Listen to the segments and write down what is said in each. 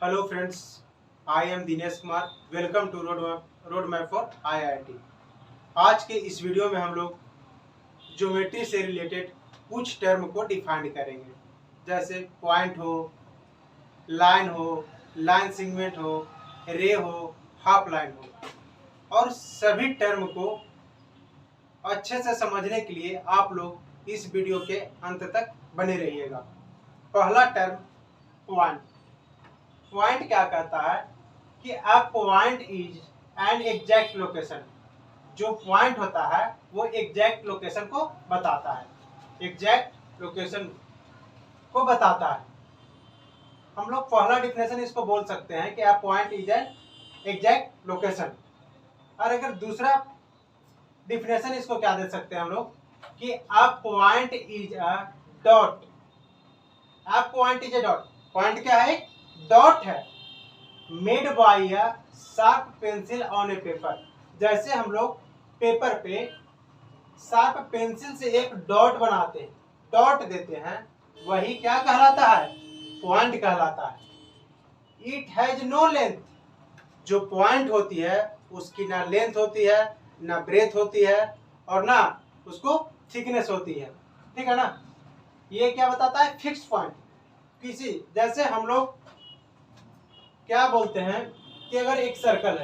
Hello friends, I am Dinesh Kumar. Welcome to road map for IIT. आज के इस video में हम लोग ज्योमेट्री से रिलेटेड कुछ टर्म को डिफाइन करेंगे, जैसे पॉइंट हो, लाइन सेगमेंट हो, रे हो, हाफ लाइन हो। और सभी टर्म को अच्छे से समझने के लिए आप लोग इस वीडियो के अंत तक बने रहिएगा। पहला टर्म पॉइंट। पॉइंट क्या कहता है कि a point is an exact location. जो पॉइंट होता है वो एग्जैक्ट लोकेशन को बताता है, एग्जैक्ट लोकेशन को बताता है। हम लोग पहला डिफिनेशन इसको बोल सकते हैं कि a point is an exact location. और अगर दूसरा डिफिनेशन इसको क्या दे सकते हैं हम लोग कि a point is a dot. A point is a dot. Point क्या है? डॉट है। Made by a sharp pencil on A paper. जैसे हम लोग पेपर पे शार्प पेंसिल से एक डॉट बनाते हैं, डॉट देते हैं, वही क्या कहलाता है? पॉइंट कहलाता है। It has no length. जो पॉइंट होती है उसकी ना लेंथ होती है, ना ब्रेथ होती है, और ना उसको थिकनेस होती है। ठीक है ना? ये क्या बताता है? Fix point. किसी जैसे हम लोग क्या बोलते हैं कि अगर एक सर्कल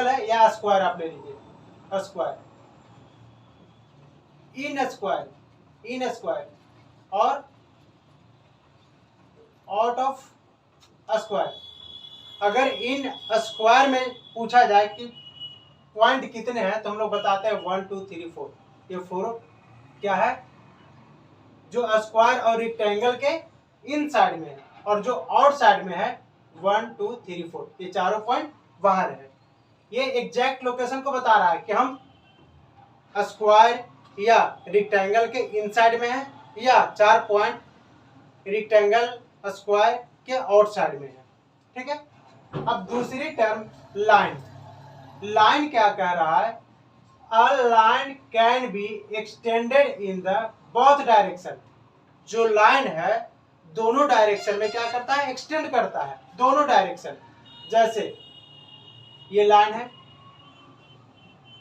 है या स्क्वायर, आप ले लीजिए स्क्वायर, इन स्क्वायर और आउट ऑफ स्क्वायर। अगर इन स्क्वायर में पूछा जाए कि पॉइंट कितने हैं तो हम लोग बताते हैं 1 2 3 4। ये 4 क्या है? जो स्क्वायर और रेक्टेंगल के इन साइड में है, और जो आउट साइड में है 1 2 3 4, ये चारों पॉइंट बाहर है। ये एग्जैक्ट लोकेशन को बता रहा है कि हम स्क्वायर या रेक्टेंगल के इनसाइड में है, या चार पॉइंट रेक्टेंगल स्क्वायर के आउटसाइड में है। ठीक है। अब दूसरी टर्म लाइन। लाइन क्या कह रहा है? A line can be extended in the both direction. जो लाइन है दोनों डायरेक्शन में क्या करता है? एक्सटेंड करता है, दोनों डायरेक्शन। जैसे ये लाइन है,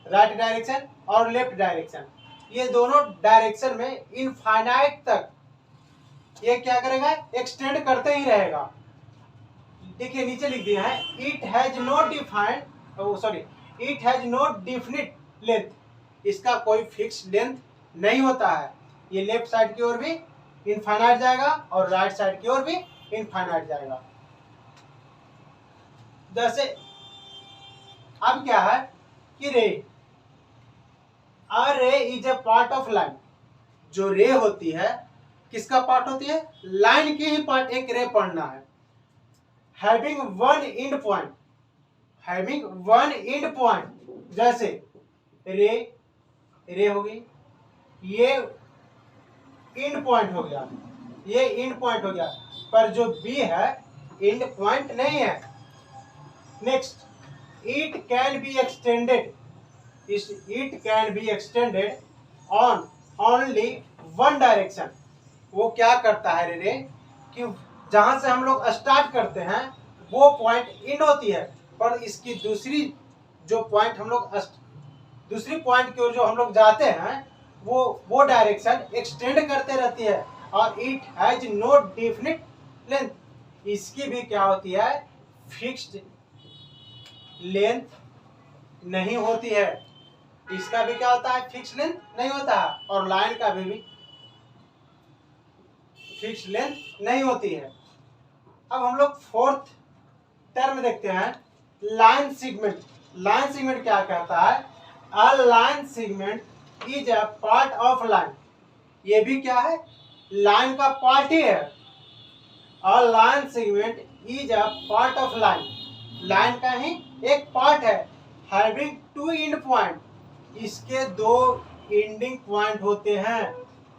राइट डायरेक्शन और लेफ्ट डायरेक्शन, ये दोनों डायरेक्शन में इनफाइनाइट तक ये क्या करेगा? एक्सटेंड करते ही रहेगा। देखिए नीचे लिख दिया है, it has no defined it has no definite length. इसका कोई फिक्स लेंथ नहीं होता है। ये लेफ्ट साइड की ओर भी इनफाइनाइट जाएगा और राइट साइड की ओर भी इनफाइनाइट जाएगा। जैसे अब क्या है कि रे, अ रे is a part of line. जो रे होती है किसका पार्ट होती है? लाइन की ही पार्ट। एक रे पढ़ना है। Having one and point, having one and point. जैसे रे हो गई, ये एंड पॉइंट हो गया, ये एंड पॉइंट हो गया, पर जो बी है एंड पॉइंट नहीं है। Next, it can be extended, it can be extended on only one direction. वो क्या करता है रे कि जहां से हम लोग स्टार्ट करते हैं वो पॉइंट एंड होती है, पर इसकी दूसरी जो पॉइंट हम लोग दूसरी पॉइंट की ओर जो हम लोग जाते हैं वो डायरेक्शन एक्सटेंड करते रहती है। और it has no definite length. इसकी भी क्या होती है? फिक्स्ड लेंथ नहीं होती है। इसका भी क्या होता है? फिक्स लेंथ नहीं होता है। और लाइन का भी फिक्स लेंथ नहीं होती है। अब हम लोग फोर्थ टर्म देखते हैं, लाइन सेगमेंट। लाइन सेगमेंट क्या कहता है? A line segment is a part of line. ये भी क्या है? लाइन का पार्ट ही है। A line segment is a part of line. Line का ही एक पार्ट है। Having two end point. इसके दो एंडिंग पॉइंट होते हैं।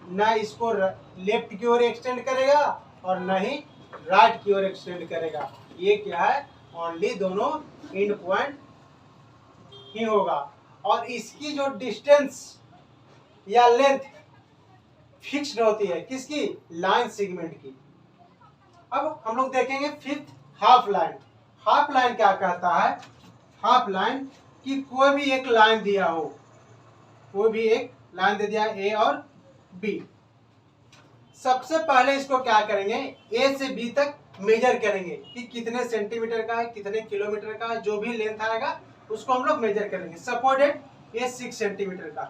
ना इसको लेफ्ट की ओर एक्सटेंड करेगा और न ही राइट की ओर एक्सटेंड करेगा। ये क्या है? ओनली दोनों एंड पॉइंट ही होगा। और इसकी जो डिस्टेंस या लेंथ फिक्स्ड होती है। किसकी? लाइन सेगमेंट की। अब हम लोग देखेंगे fifth half line. Half line क्या कहता है? हाफ लाइन कि कोई भी एक लाइन दिया हो, कोई भी एक लाइन दे दिया ए और बी। सबसे पहले इसको क्या करेंगे, ए से बी तक मेजर करेंगे कि कितने सेंटीमीटर का है, कितने किलोमीटर का है, जो भी लेंथ आएगा उसको हम लोग मेजर करेंगे। सपोर्टेड ये 6 सेंटीमीटर का है,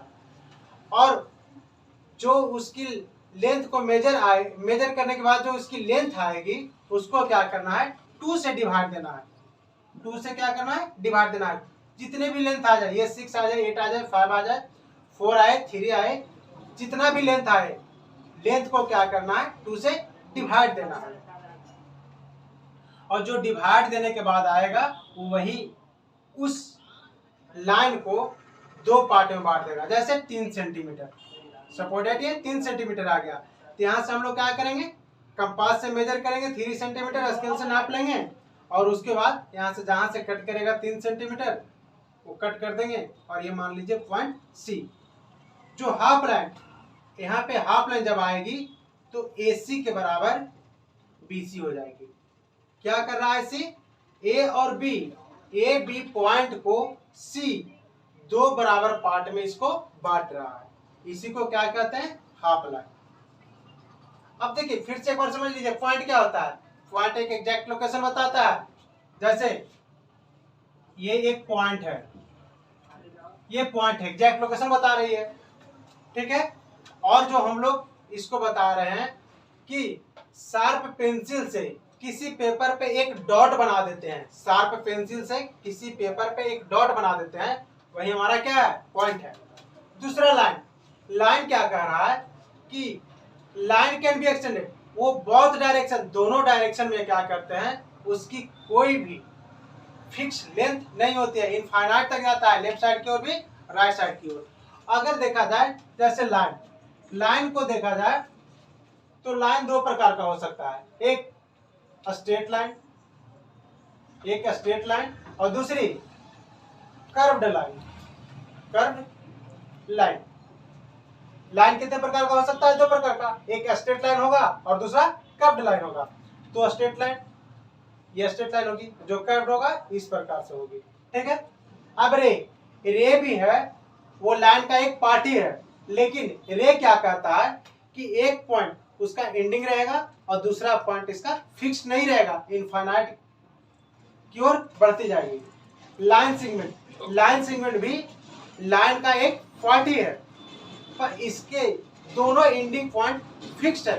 और जो उसकी लेंथ को मेजर करने के बाद जो उसकी लेंथ आएगी उसको क्या करना है, 2 से डिवाइड देना है। 2 से क्या करना है, डिवाइड देना है। जितने भी लेंथ आ जाए, ये 6 आ जाए, 8 आ जाए, 5 आ जाए, 4 आए, 3 आए, जितना भी लेंथ आए, लेंथ को क्या करना है, 2 से डिवाइड देना है। और जो डिवाइड देने के बाद आएगा वही उस लाइन को 2 पार्ट में बांट देगा। जैसे 3 सेंटीमीटर सपोर्टेड ये 3 सेंटीमीटर आ गया, तो यहाँ से हम लोग क्या करेंगे, कंपास से मेजर करेंगे 3 सेंटीमीटर, स्केल से नाप लेंगे, और उसके बाद यहाँ से जहां से कट करेगा 3 सेंटीमीटर वो कट कर देंगे, और ये मान लीजिए पॉइंट सी। जो हाफ लाइन, यहाँ पे हाफ लाइन जब आएगी तो AC के बराबर BC हो जाएगी। क्या कर रहा है सी, A और B, A B पॉइंट को C 2 बराबर पार्ट में इसको बांट रहा है, इसी को क्या कहते हैं, हाफ लाइन। अब देखिए फिर से एक बार समझ लीजिए, पॉइंट क्या होता है, पॉइंट एक एग्जैक्ट लोकेशन बताता है। जैसे ये एक पॉइंट है, ये पॉइंट है, एग्जैक्ट लोकेशन बता रही है, ठीक है। और जो हम लोग इसको बता रहे हैं कि शार्प पेंसिल से किसी पेपर पे एक डॉट बना देते हैं, शार्प पेंसिल से किसी पेपर पे एक डॉट बना देते हैं, वही हमारा क्या है, पॉइंट है। दूसरा लाइन, लाइन क्या कह रहा है कि लाइन कैन बी एक्सटेंडेड, वो बोथ डायरेक्शन, दोनों डायरेक्शन में क्या करते हैं, उसकी कोई भी फिक्स लेंथ नहीं होती है, इनफाइनाइट तक जाता है, लेफ्ट साइड की ओर भी राइट साइड की ओर। अगर देखा जाए जैसे लाइन को देखा जाए तो लाइन 2 प्रकार का हो सकता है, एक स्ट्रेट लाइन, और दूसरी कर्व्ड लाइन। लाइन कितने प्रकार का हो सकता है, 2 प्रकार का, एक स्ट्रेट लाइन होगा और दूसरा कर्व्ड लाइन होगा। तो स्ट्रेट लाइन, ये स्ट्रेट लाइन होगी, जो कर्व्ड होगा इस प्रकार से होगी, ठीक है। अब रे भी है, वो लाइन का एक पार्ट ही है, लेकिन रे क्या कहता है कि एक पॉइंट उसका एंडिंग रहेगा और दूसरा पॉइंट इसका फिक्स नहीं रहेगा, इनफाइनाइट की ओर बढ़ती जाएगी। लाइन सेगमेंट भी लाइन का एक पार्ट ही है, पर इसके दोनों एंडिंग पॉइंट फिक्स्ड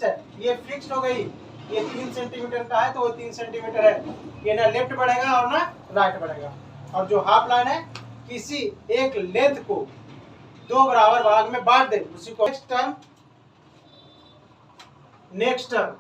है, ये फिक्स्ड हो गई। ये 3 सेंटीमीटर का है तो वो 3 सेंटीमीटर है, ये ना लेफ्ट बढ़ेगा और ना राइट बढ़ेगा। और जो हाफ लाइन है, किसी एक लेंथ को 2 बराबर भाग में बांट दे, उसी को नेक्स्ट टर्म